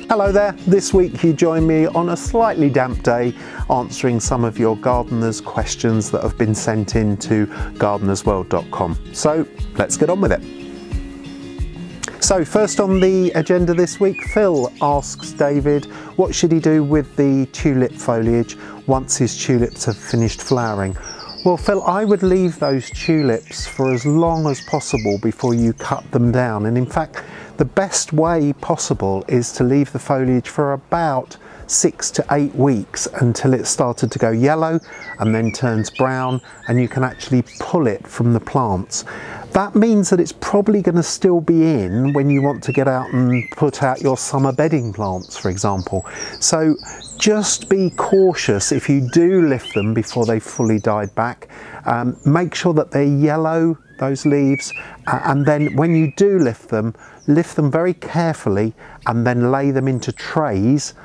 Hello there, this week you join me on a slightly damp day answering some of your gardeners' questions that have been sent in to gardenersworld.com. So let's get on with it. So first on the agenda this week, Phil asks David what should he do with the tulip foliage once his tulips have finished flowering. Well Phil, I would leave those tulips for as long as possible before you cut them down, and in fact the best way possible is to leave the foliage for about 6 to 8 weeks until it's started to go yellow and then turns brown, and you can actually pull it from the plants. That means that it's probably going to still be in when you want to get out and put out your summer bedding plants, for example. So just be cautious if you do lift them before they've fully died back. Make sure that they're yellow, those leaves, and then when you do lift them very carefully and then lay them into trays,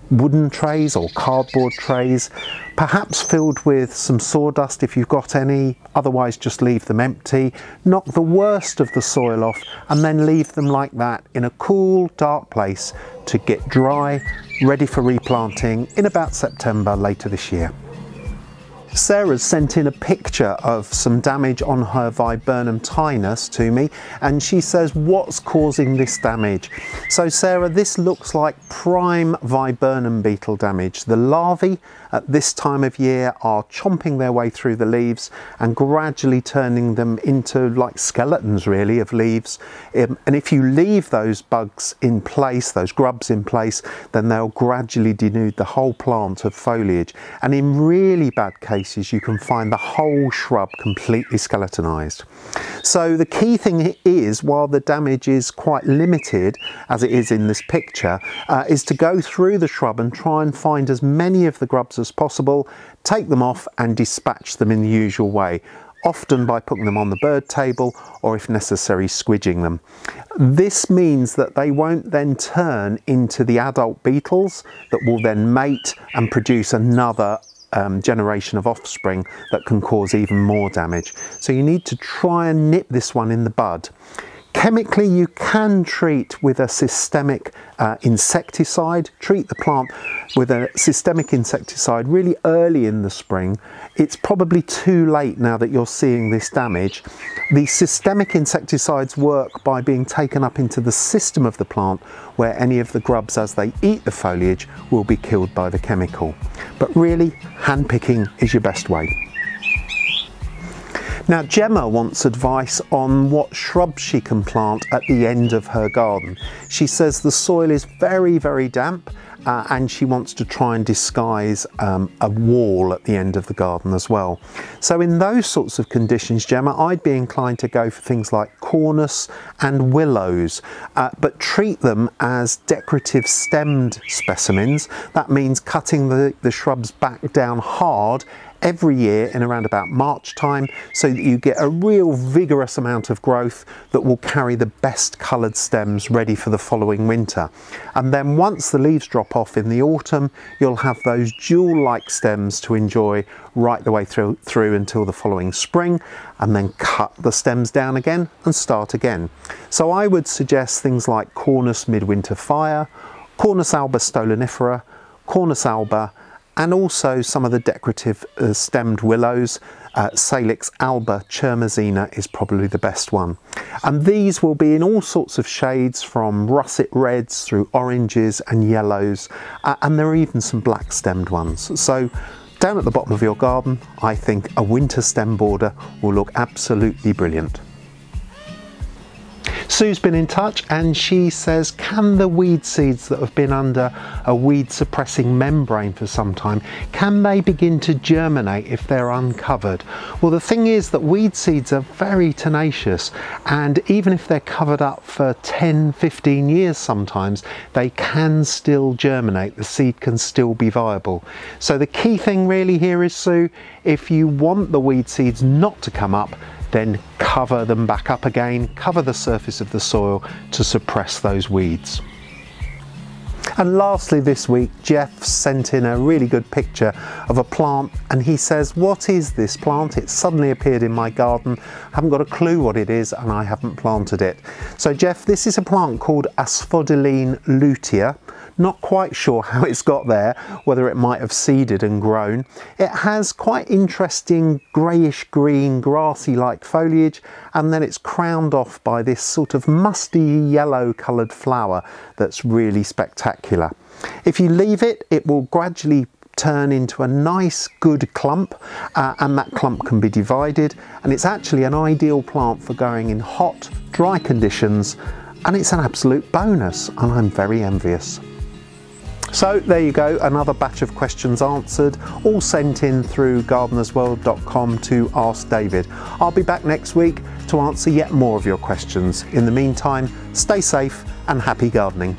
wooden trays or cardboard trays, perhaps filled with some sawdust if you've got any, otherwise just leave them empty. Knock the worst of the soil off and then leave them like that in a cool, dark place to get dry, ready for replanting in about September later this year. Sarah's sent in a picture of some damage on her viburnum tinus to me, and she says, what's causing this damage? So Sarah, this looks like prime viburnum beetle damage. The larvae at this time of year are chomping their way through the leaves and gradually turning them into like skeletons really of leaves, and if you leave those bugs in place, those grubs in place, then they'll gradually denude the whole plant of foliage, and in really bad cases you can find the whole shrub completely skeletonized. So the key thing is, while the damage is quite limited as it is in this picture, is to go through the shrub and try and find as many of the grubs as possible, take them off and dispatch them in the usual way, often by putting them on the bird table or if necessary squidging them. This means that they won't then turn into the adult beetles that will then mate and produce another generation of offspring that can cause even more damage. So you need to try and nip this one in the bud. Chemically, you can treat with a systemic insecticide. Treat the plant with a systemic insecticide really early in the spring. It's probably too late now that you're seeing this damage. The systemic insecticides work by being taken up into the system of the plant, where any of the grubs, as they eat the foliage, will be killed by the chemical. But really, hand picking is your best way. Now Gemma wants advice on what shrubs she can plant at the end of her garden. She says the soil is very, very damp and she wants to try and disguise a wall at the end of the garden as well. So in those sorts of conditions, Gemma, I'd be inclined to go for things like cornus and willows, but treat them as decorative stemmed specimens. That means cutting the shrubs back down hard every year in around about March time, so that you get a real vigorous amount of growth that will carry the best coloured stems ready for the following winter. And then once the leaves drop off in the autumn, you'll have those jewel-like stems to enjoy right the way through until the following spring, and then cut the stems down again and start again. So I would suggest things like Cornus midwinter fire, Cornus alba stolonifera, Cornus alba, and also some of the decorative stemmed willows. Salix alba chermazina is probably the best one. And these will be in all sorts of shades, from russet reds through oranges and yellows, and there are even some black stemmed ones. So down at the bottom of your garden, I think a winter stem border will look absolutely brilliant. Sue's been in touch and she says, can the weed seeds that have been under a weed suppressing membrane for some time, can they begin to germinate if they're uncovered? Well, the thing is that weed seeds are very tenacious, and even if they're covered up for 10-15 years sometimes, they can still germinate. The seed can still be viable. So the key thing really here is, Sue, if you want the weed seeds not to come up, then cover them back up again, cover the surface of the soil to suppress those weeds. And lastly this week, Geoff sent in a really good picture of a plant, and he says, what is this plant? It suddenly appeared in my garden. I haven't got a clue what it is and I haven't planted it. So Geoff, this is a plant called Asphodylene lutea. Not quite sure how it's got there, whether it might have seeded and grown. It has quite interesting greyish green grassy like foliage, and then it's crowned off by this sort of musty yellow coloured flower that's really spectacular. If you leave it, it will gradually turn into a nice good clump, and that clump can be divided, and it's actually an ideal plant for going in hot, dry conditions, and it's an absolute bonus, and I'm very envious. So there you go, another batch of questions answered, all sent in through gardenersworld.com to Ask David. I'll be back next week to answer yet more of your questions. In the meantime, stay safe and happy gardening.